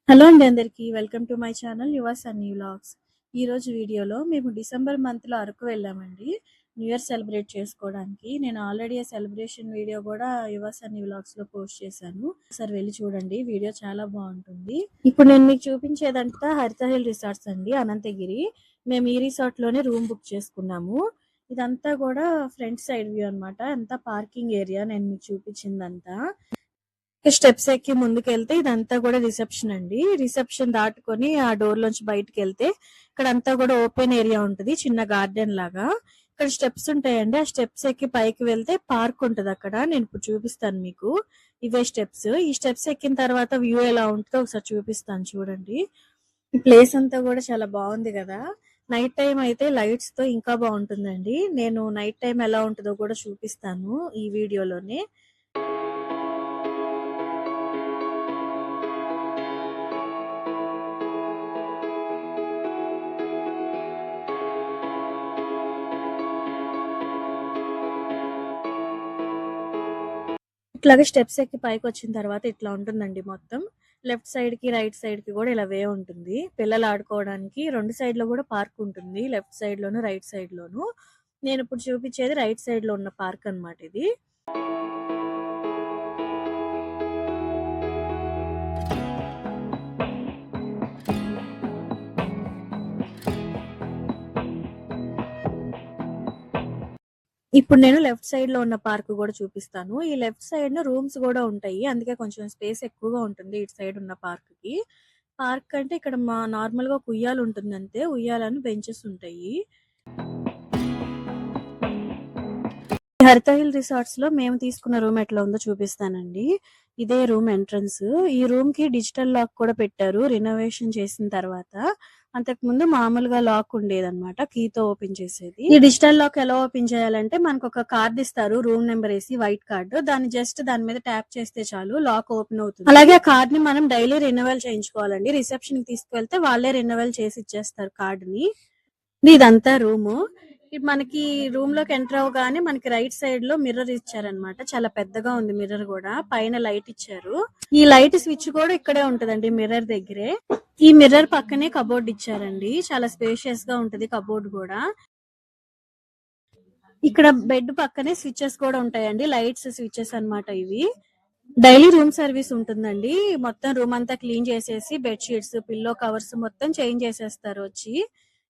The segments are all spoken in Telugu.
హలో అండి అందరికీ వెల్కమ్ టు మై ఛానల్ యువ సన్నీ వ్లాగ్స్. ఈరోజు వీడియోలో మేము డిసెంబర్ మంత్లో అరకు వెళ్ళామండి న్యూ ఇయర్ సెలబ్రేట్ చేసుకోవడానికి. నేను ఆల్రెడీ ఆ సెలబ్రేషన్ వీడియో కూడా యువ సన్నీ వ్లాగ్స్లో పోస్ట్ చేశాను. ఒకసారి వెళ్ళి చూడండి, వీడియో చాలా బాగుంటుంది. ఇప్పుడు నేను మీకు చూపించేదంతా హరిత హిల్ రిసార్ట్స్ అండి, అనంతగిరి. మేము ఈ రిసార్ట్లోనే రూమ్ బుక్ చేసుకున్నాము. ఇదంతా కూడా ఫ్రంట్ సైడ్ వ్యూ అనమాట, అంతా పార్కింగ్ ఏరియా. నేను మీకు చూపించిందంతా స్టెప్స్ ఎక్కి ముందుకెళ్తే ఇదంతా కూడా రిసెప్షన్ అండి. రిసెప్షన్ దాటుకొని ఆ డోర్ లోంచి బయటకు వెళ్తే ఇక్కడ అంతా కూడా ఓపెన్ ఏరియా ఉంటుంది, చిన్న గార్డెన్ లాగా. ఇక్కడ స్టెప్స్ ఉంటాయండి, ఆ స్టెప్స్ ఎక్కి పైకి వెళ్తే పార్క్ ఉంటుంది అక్కడ. నేను ఇప్పుడు చూపిస్తాను మీకు. ఇవే స్టెప్స్. ఈ స్టెప్స్ ఎక్కిన తర్వాత వ్యూ ఎలా ఉంటుందో ఒకసారి చూపిస్తాను చూడండి. ఈ ప్లేస్ అంతా కూడా చాలా బాగుంది కదా. నైట్ టైం అయితే లైట్స్ తో ఇంకా బాగుంటుందండి. నేను నైట్ టైం ఎలా ఉంటుందో కూడా చూపిస్తాను ఈ వీడియోలోనే. ఇట్లాగే స్టెప్స్ ఎక్కి పైకి వచ్చిన తర్వాత ఇట్లా ఉంటుందండి మొత్తం. లెఫ్ట్ సైడ్ కి రైట్ సైడ్ కి కూడా ఇలా వే ఉంటుంది. పిల్లలు ఆడుకోవడానికి రెండు సైడ్ లో కూడా పార్క్ ఉంటుంది, లెఫ్ట్ సైడ్ లోను రైట్ సైడ్ లోను. నేను ఇప్పుడు చూపించేది రైట్ సైడ్ లో ఉన్న పార్క్ అన్నమాట ఇది. ఇప్పుడు నేను లెఫ్ట్ సైడ్ లో ఉన్న పార్క్ కూడా చూపిస్తాను. ఈ లెఫ్ట్ సైడ్ రూమ్స్ కూడా ఉంటాయి, అందుకే కొంచెం స్పేస్ ఎక్కువగా ఉంటుంది ఇటు సైడ్ ఉన్న పార్క్ కి. పార్క్ అంటే ఇక్కడ మా నార్మల్ గా ఒక ఉయ్యాల ఉంటుంది అంతే, ఉయ్యాలని బెంచెస్ ఉంటాయి. హరిత హిల్ రిసార్ట్స్ లో మేము తీసుకున్న రూమ్ ఎట్లా ఉందో చూపిస్తానండి. ఇదే రూమ్ ఎంట్రన్స్. ఈ రూమ్ కి డిజిటల్ లాక్ కూడా పెట్టారు రినోవేషన్ చేసిన తర్వాత. అంతకు ముందు మామూలుగా లాక్ ఉండేదన్నమాట, కీతో ఓపెన్ చేసేది. ఈ డిజిటల్ లాక్ ఎలా ఓపెన్ చేయాలంటే మనకు ఒక కార్డ్ ఇస్తారు, రూమ్ నెంబర్ వేసి, వైట్ కార్డ్. దాన్ని జస్ట్ దాని మీద ట్యాప్ చేస్తే చాలు, లాక్ ఓపెన్ అవుతుంది. అలాగే ఆ కార్డ్ ని మనం డైలీ రెన్యువల్ చేయించుకోవాలండి. రిసెప్షన్ కి తీసుకువెళ్తే వాళ్ళే రెన్యువల్ చేసి ఇచ్చేస్తారు కార్డ్ ని. ఇదంతా రూము. మనకి రూమ్ లోకి ఎంటర్ అవగానే మనకి రైట్ సైడ్ లో మిర్రర్ ఇచ్చారనమాట, చాలా పెద్దగా ఉంది మిర్రర్ కూడా. పైన లైట్ ఇచ్చారు. ఈ లైట్ స్విచ్ కూడా ఇక్కడే ఉంటదండి, మిర్రర్ దగ్గరే. ఈ మిర్రర్ పక్కనే కబోర్డ్ ఇచ్చారండి, చాలా స్పేషియస్ గా ఉంటది కబోర్డ్ కూడా. ఇక్కడ బెడ్ పక్కనే స్విచెస్ కూడా ఉంటాయండి, లైట్స్ స్విచెస్ అన్నమాట ఇవి. డైలీ రూమ్ సర్వీస్ ఉంటుందండి. మొత్తం రూమ్ అంతా క్లీన్ చేసేసి బెడ్ షీట్స్, పిల్లో కవర్స్ మొత్తం చేంజ్ చేసేస్తారు వచ్చి.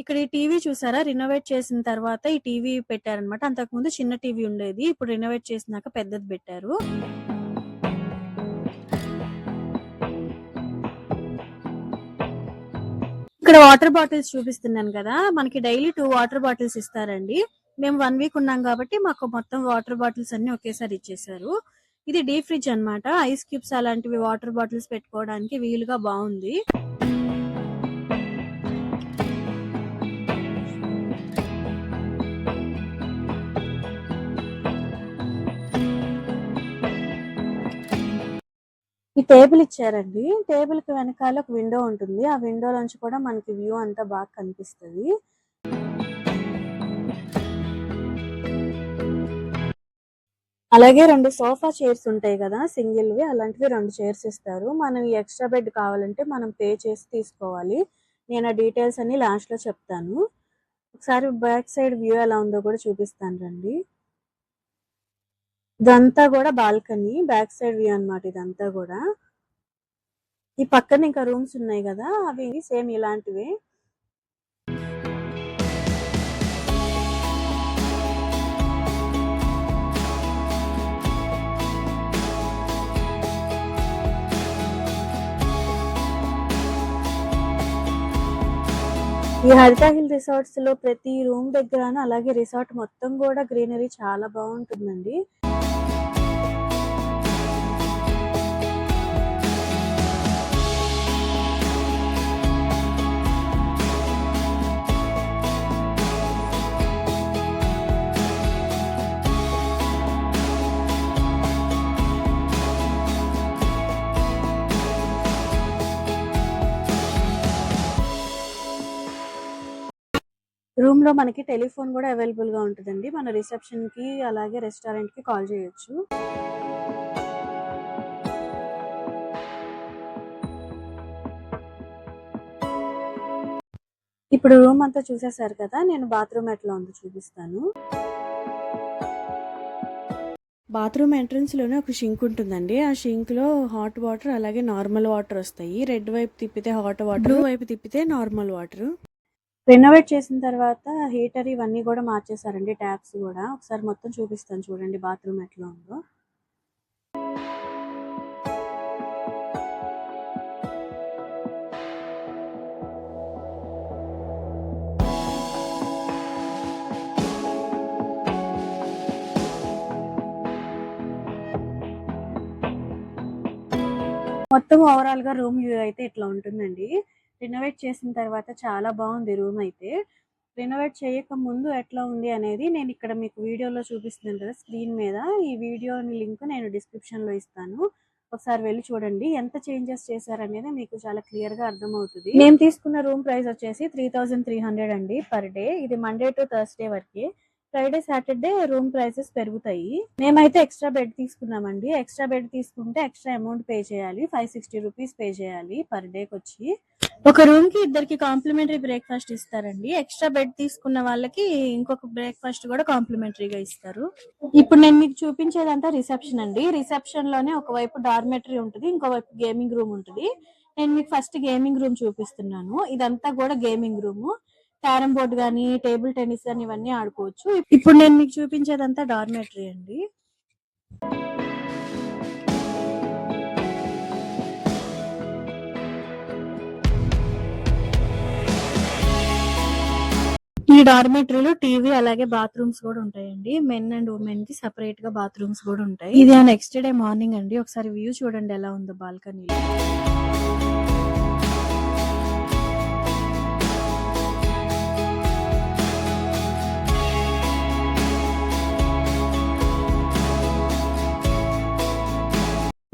ఇక్కడ ఈ టీవీ చూసారా, రినోవేట్ చేసిన తర్వాత ఈ టీవీ పెట్టారనమాట. అంతకు ముందు చిన్న టీవీ ఉండేది, ఇప్పుడు రినోవేట్ చేసినాక పెద్దది పెట్టారు. ఇక్కడ వాటర్ బాటిల్స్ చూపిస్తున్నాను కదా, మనకి డైలీ 2 వాటర్ బాటిల్స్ ఇస్తారండి. మేము 1 వీక్ ఉన్నాం కాబట్టి మాకు మొత్తం వాటర్ బాటిల్స్ అన్ని ఒకేసారి ఇచ్చేసారు. ఇది డీప్ ఫ్రిడ్జ్ అన్నమాట, ఐస్ క్యూబ్స్ అలాంటివి వాటర్ బాటిల్స్ పెట్టుకోవడానికి వీలుగా బాగుంది. ఈ టేబుల్ ఇచ్చారండి, టేబుల్ కి వెనకాల ఒక విండో ఉంటుంది, ఆ విండో నుంచి కూడా మనకి వ్యూ అంతా బాగా కనిపిస్తుంది. అలాగే 2 సోఫా చైర్స్ ఉంటాయి కదా సింగిల్ వి, అలాంటివి 2 చైర్స్ ఇస్తారు. మనం ఈ ఎక్స్ట్రా బెడ్ కావాలంటే మనం పే చేసి తీసుకోవాలి. నేను ఆ డీటెయిల్స్ అన్ని లాస్ట్ లో చెప్తాను. ఒకసారి బ్యాక్ సైడ్ వ్యూ ఎలా ఉందో కూడా చూపిస్తాను రండి. ఇదంతా కూడా బాల్కనీ, బ్యాక్ సైడ్ వ్యూ అన్నమాట ఇదంతా కూడా. ఈ పక్కన ఇంకా రూమ్స్ ఉన్నాయి కదా, అవి సేమ్ ఇలాంటివే. ఈ హరిత హిల్ రిసార్ట్స్ లో ప్రతి రూమ్ దగ్గర, అలాగే రిసార్ట్ మొత్తం కూడా గ్రీనరీ చాలా బాగుంటుందండి. రూమ్ లో మనకి టెలిఫోన్ కూడా అవైలబుల్ గా ఉంటుందండి, మన రిసెప్షన్ కి అలాగే రెస్టారెంట్ కి కాల్ చేయొచ్చు. ఇప్పుడు రూమ్ అంతా చూసేసారు కదా, నేను బాత్రూమ్ ఎట్లా ఉందో చూపిస్తాను. బాత్రూమ్ ఎంట్రన్స్ లోనే ఒక షింక్ ఉంటుందండి. ఆ షింక్ లో హాట్ వాటర్ అలాగే నార్మల్ వాటర్ వస్తాయి. రెడ్ వైపు తిప్పితే హాట్ వాటర్, బ్లూ వైపు తిప్పితే నార్మల్ వాటర్. రెనోవేట్ చేసిన తర్వాత హీటర్ ఇవన్నీ కూడా మార్చేసారండి, ట్యాప్స్ కూడా. ఒకసారి మొత్తం చూపిస్తాను చూడండి బాత్రూమ్ ఎట్లా ఉందో. మొత్తం ఓవరాల్ గా రూమ్ వ్యూ అయితే ఇట్లా ఉంటుందండి. రినోవేట్ చేసిన తర్వాత చాలా బాగుంది రూమ్ అయితే. రినోవేట్ చేయక ముందు ఎట్లా ఉంది అనేది నేను ఇక్కడ మీకు వీడియోలో చూపిస్తున్నాను కదా స్క్రీన్ మీద. ఈ వీడియోని లింక్ నేను డిస్క్రిప్షన్ లో ఇస్తాను, ఒకసారి వెళ్ళి చూడండి. ఎంత చేంజెస్ చేశారనేది మీకు చాలా క్లియర్ గా అర్థమవుతుంది. నేను తీసుకున్న రూమ్ ప్రైస్ వచ్చేసి 3300 అండి పర్ డే. ఇది మండే టు థర్స్డే వరకే. ఫ్రైడే సాటర్డే రూమ్ ప్రైసెస్ పెరుగుతాయి. మేమైతే ఎక్స్ట్రా బెడ్ తీసుకున్నామండి. ఎక్స్ట్రా బెడ్ తీసుకుంటే ఎక్స్ట్రా అమౌంట్ పే చేయాలి, 560 రూపీస్ పే చేయాలి పర్ డేకి వచ్చి. ఒక రూమ్ కి ఇద్దరికి కాంప్లిమెంటరీ బ్రేక్ఫాస్ట్ ఇస్తారండి. ఎక్స్ట్రా బెడ్ తీసుకున్న వాళ్ళకి ఇంకొక బ్రేక్ఫాస్ట్ కూడా కాంప్లిమెంటరీగా ఇస్తారు. ఇప్పుడు నేను మీకు చూపించేదంతా రిసెప్షన్ అండి. రిసెప్షన్ లోనే ఒకవైపు డార్మెటరీ ఉంటుంది, ఇంకోవైపు గేమింగ్ రూమ్ ఉంటుంది. నేను మీకు ఫస్ట్ గేమింగ్ రూమ్ చూపిస్తున్నాను. ఇదంతా కూడా గేమింగ్ రూమ్. క్యారమ్ బోర్డ్ గానీ, టేబుల్ టెన్నిస్ గానీ ఇవన్నీ ఆడుకోవచ్చు. ఇప్పుడు నేను మీకు చూపించేదంతా డార్మెటరీ అండి. ఈ డార్మెటరీలో టీవీ అలాగే బాత్రూమ్స్ కూడా ఉంటాయండి. మెన్ అండ్ ఉమెన్ కి సెపరేట్ గా బాత్రూమ్స్ కూడా ఉంటాయి. ఇది నెక్స్ట్ డే మార్నింగ్ అండి. ఒకసారి వ్యూ చూడండి ఎలా ఉందో బాల్కనీలో.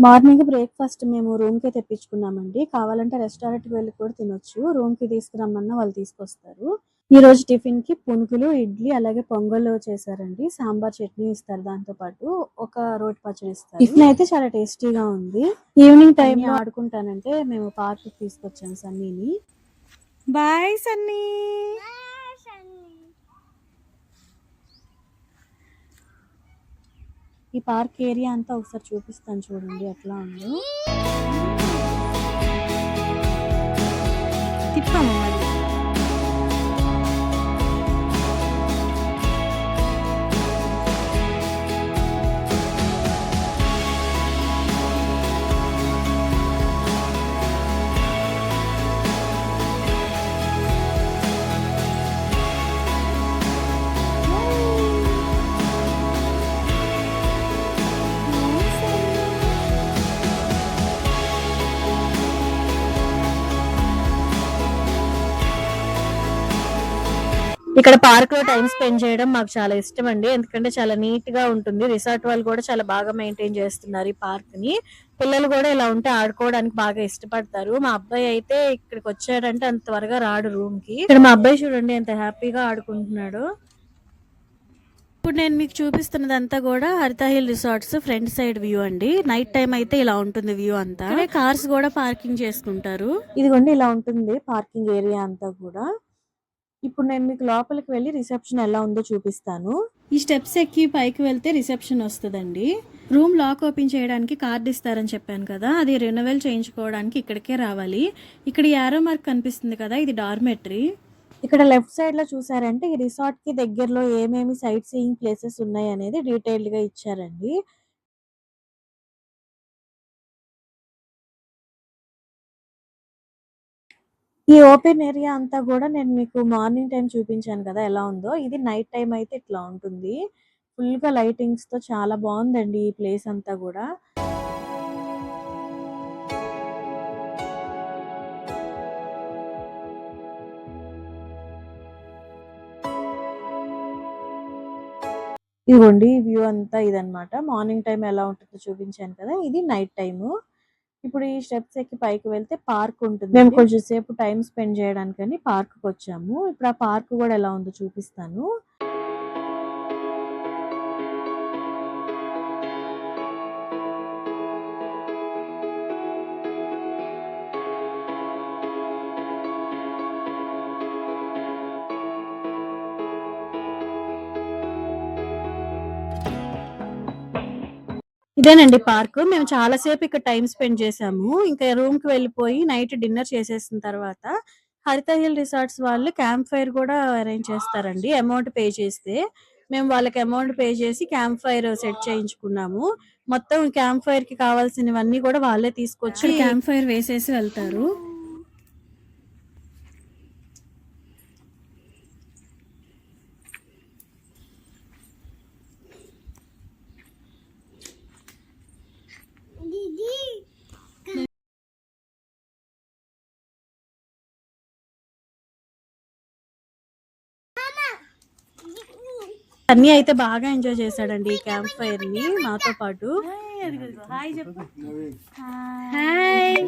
మార్నింగ్ బ్రేక్ఫాస్ట్ మేము రూమ్ కి తెప్పించుకున్నామండి. కావాలంటే రెస్టారెంట్ కి వెళ్ళి కూడా తినొచ్చు. రూమ్ కి తీసుకురమ్మన్నా వాళ్ళు తీసుకొస్తారు. ఈ రోజు టిఫిన్ కి పునుగులు, ఇడ్లీ అలాగే పొంగల్ చేశారండి. సాంబార్ చట్నీ ఇస్తారు, దాంతో పాటు ఒక రోటి పచ్చడి ఇస్తారు. టిఫిన్ అయితే చాలా టేస్టీగా ఉంది. ఈవినింగ్ టైం ఆడుకుంటానంటే మేము పార్క్ తీసుకొచ్చాము సన్నీని. బాయ్ సన్నీ. ఈ పార్క్ ఏరియా అంతా ఒకసారి చూపిస్తాను చూడండి ఎట్లా ఉందో. తిప్పాము మరి. ఇక్కడ పార్క్ లో టైం స్పెండ్ చేయడం మాకు చాలా ఇష్టం అండి. ఎందుకంటే చాలా నీట్ గా ఉంటుంది. రిసార్ట్ వాళ్ళు కూడా చాలా బాగా మెయింటైన్ చేస్తున్నారు ఈ పార్క్ ని. పిల్లలు కూడా ఇలా ఉంటే ఆడుకోవడానికి బాగా ఇష్టపడతారు. మా అబ్బాయి అయితే ఇక్కడికి వచ్చాడంటే అంత త్వరగా రాడు రూమ్ కి. ఇక్కడ మా అబ్బాయి చూడండి ఎంత హ్యాపీగా ఆడుకుంటున్నాడు. ఇప్పుడు నేను మీకు చూపిస్తున్నదంతా కూడా హరిత hill resorts front side view అండి. నైట్ టైం అయితే ఇలా ఉంటుంది వ్యూ అంతా. కార్స్ కూడా పార్కింగ్ చేసుకుంటారు. ఇదిగోండి ఇలా ఉంటుంది పార్కింగ్ ఏరియా అంతా కూడా. ఇప్పుడు నేను మీకు లోపలికి వెళ్ళి రిసెప్షన్ ఎలా ఉందో చూపిస్తాను. ఈ స్టెప్స్ ఎక్కి పైకి వెళ్తే రిసెప్షన్ వస్తుందండి. రూమ్ లాక్ ఓపెన్ చేయడానికి కార్డు ఇస్తారని చెప్పాను కదా, అది రెనోవెల్ చేయించుకోవడానికి ఇక్కడికే రావాలి. ఇక్కడ యారో మార్క్ కనిపిస్తుంది కదా, ఇది డార్మెటరీ. ఇక్కడ లెఫ్ట్ సైడ్ లో చూసారంటే ఈ రిసార్ట్ కి దగ్గరలో ఏమేమి సైట్ సీయింగ్ ప్లేసెస్ ఉన్నాయి అనేది డీటెయిల్డ్ గా ఇచ్చారండి. ఈ ఓపెన్ ఏరియా అంతా కూడా నేను మీకు మార్నింగ్ టైం చూపించాను కదా ఎలా ఉందో, ఇది నైట్ టైం అయితే ఇట్లా ఉంటుంది. ఫుల్ గా లైటింగ్స్ తో చాలా బాగుందండి ఈ ప్లేస్ అంతా కూడా. ఇదిగోండి వ్యూ అంతా ఇదనమాట. మార్నింగ్ టైం ఎలా ఉంటుందో చూపించాను కదా, ఇది నైట్ టైము. ఇప్పుడు ఈ స్టెప్స్ ఎక్కి పైకి వెళ్తే పార్క్ ఉంటుంది. మేము కొంచెం సేపు టైం స్పెండ్ చేయడానికని పార్క్ కి వచ్చాము. ఇప్పుడు ఆ పార్క్ కూడా ఎలా ఉందో చూపిస్తాను. ఇదేనండి పార్క్. మేము చాలా సేపు ఇక్కడ టైమ్ స్పెండ్ చేసాము. ఇంకా రూమ్ కి వెళ్ళిపోయి నైట్ డిన్నర్ చేసేసిన తర్వాత హరిత హిల్ రిసార్ట్స్ వాళ్ళు క్యాంప్ ఫైర్ కూడా అరేంజ్ చేస్తారండి. అమౌంట్ పే చేస్తే మేము వాళ్ళకి అమౌంట్ పే చేసి క్యాంప్ ఫైర్ సెట్ చేయించుకున్నాము. మొత్తం క్యాంప్ ఫైర్ కి కావాల్సినవన్నీ కూడా వాళ్ళే తీసుకొచ్చి క్యాంప్ ఫైర్ వేసేసి వెళ్తారు. అన్నీ అయితే బాగా ఎంజాయ్ చేశాడండి ఈ క్యాంప్ ఫైర్ ని మాతో పాటు. హాయ్.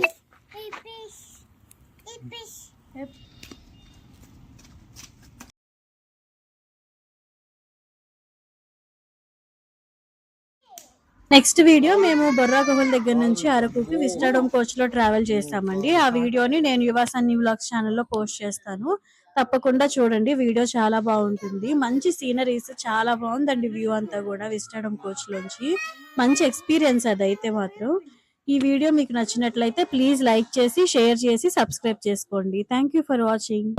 నెక్స్ట్ వీడియో మేము బొర్రా గుహల దగ్గర నుంచి అరకుకి విస్టాడోమ్ కోచ్ లో ట్రావెల్ చేస్తామండి. ఆ వీడియోని నేను యువ సన్నీ వ్లాగ్స్ ఛానల్లో పోస్ట్ చేస్తాను. తప్పకుండా చూడండి. వీడియో చాలా బాగుంటుంది. మంచి సీనరీస్, చాలా బాగుందండి వ్యూ అంతా కూడా విస్టాడోమ్ కోచ్ లోంచి. మంచి ఎక్స్పీరియన్స్ అదైతే మాత్రం. ఈ వీడియో మీకు నచ్చినట్లయితే ప్లీజ్ లైక్ చేసి, షేర్ చేసి, సబ్స్క్రైబ్ చేసుకోండి. Thank you for watching.